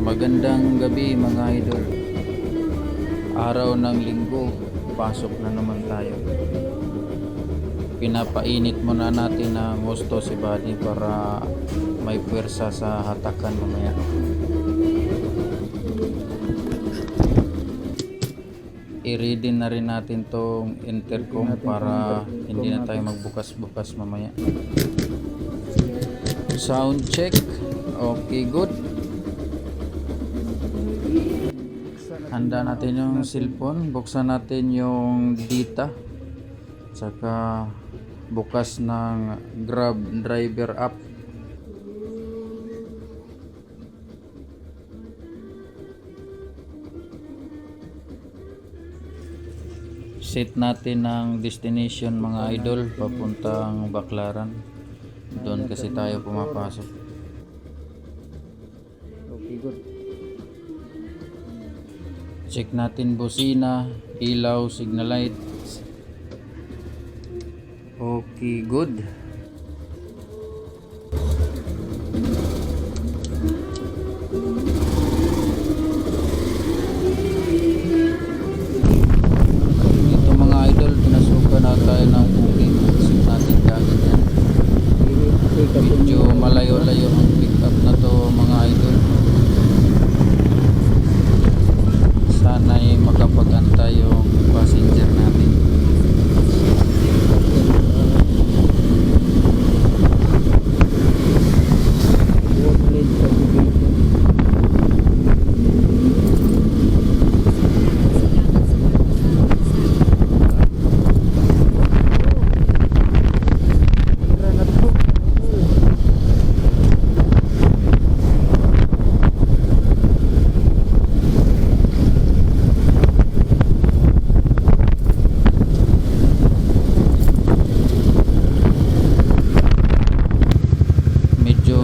Magandang gabi mga idol. Araw ng linggo, pasok na naman tayo. Pinapainit muna natin ng gusto si Buddy para may puwersa sa hatakan mamaya. I-ready na rin natin tong intercom para hindi na tayo magbukas-bukas mamaya. Sound check. Okay, good. Handa natin yung cellphone, buksan natin yung data, saka bukas ng Grab driver app. Set natin ng destination mga idol, papuntang Baclaran. Doon kasi tayo pumapasok. Okay, good. Check natin busina, ilaw, signal light. Okay, good. Ito mga idol, pinasukan na tayo ng booking. Check natin kagad yan. Medyo malayo-layo ang pick up na to mga idol. Sana'y makapag-antay yung passenger natin.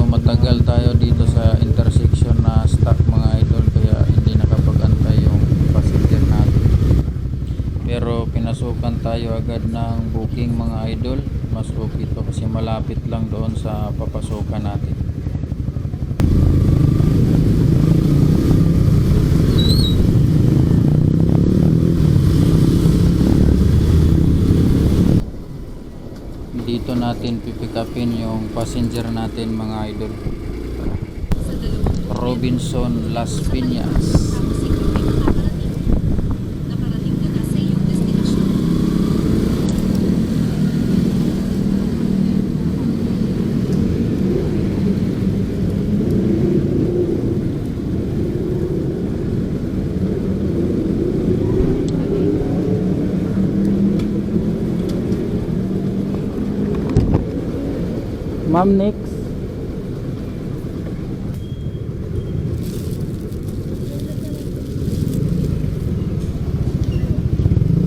Matagal tayo dito sa intersection na stuck mga idol, kaya hindi nakapag-antay yung passenger natin. Pero pinasukan tayo agad ng booking mga idol. Mas okay to kasi malapit lang doon sa papasukan natin. Dito natin pipikapin yung passenger natin mga idol. Robinson Las Piñas. Ma'am, next.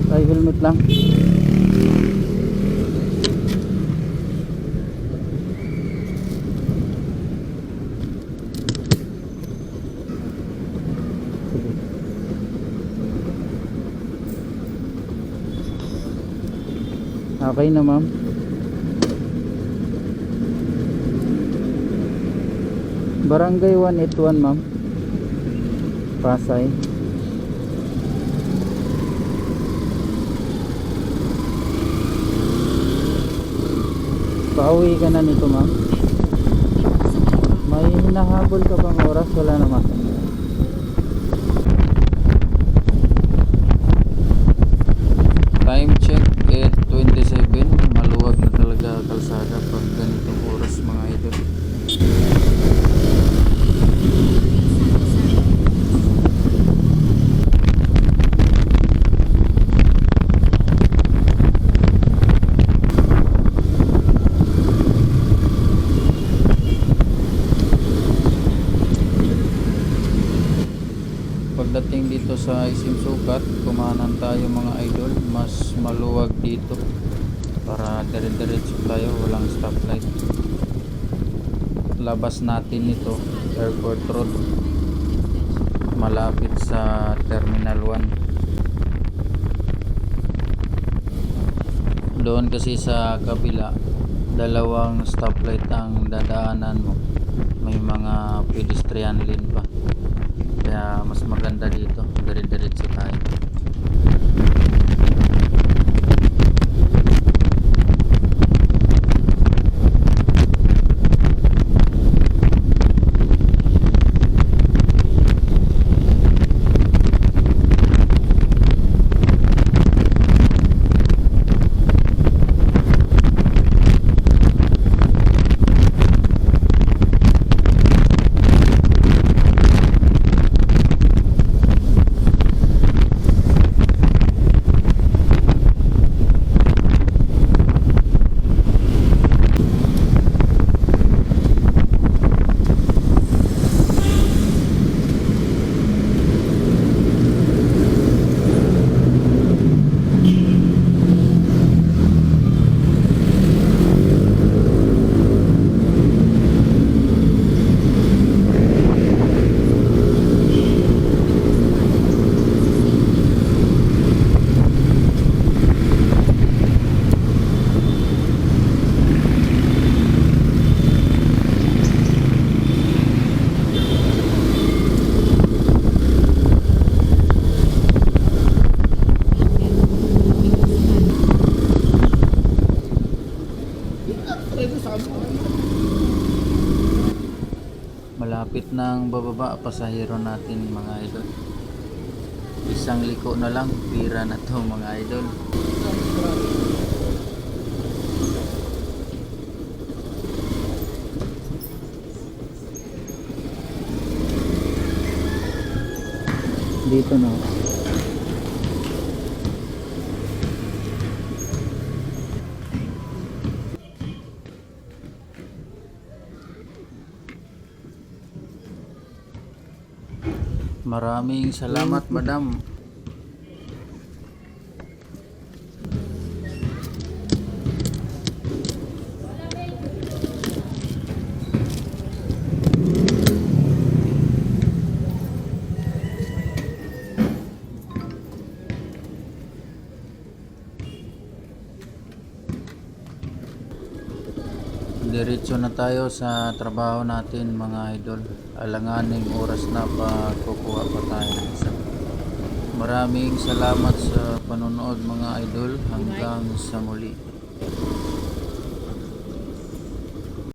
Ay, helmet lang. Okay na ma'am. Barangay 181 ma'am, Pasay. Pauwi ka na nito ma'am. May hinahabol ka bang oras? Wala naman. Time check at 27. Maluwag na talaga kalsada pag ganitong oras mga idol. Pagdating dito sa Isim Sukat, kumanan tayo mga idol. Mas maluwag dito para dire-diretso tayo, walang stoplight. Labas natin ito, Airport Road, malapit sa Terminal 1. Doon kasi sa kabila, dalawang stoplight ang dadaanan mo. May mga pedestrian lane pa. kaya mas maganda dito, dire-diretso tayo. Malapit nang bababa pasahero natin mga idol. Isang liko na lang, pira na to mga idol. Dito na. Maraming salamat, madam. Diretso na tayo sa trabaho natin mga idol. Alanganing oras na pa kukuha pa tayo ng isa. Maraming salamat sa panonood mga idol. Hanggang sa muli.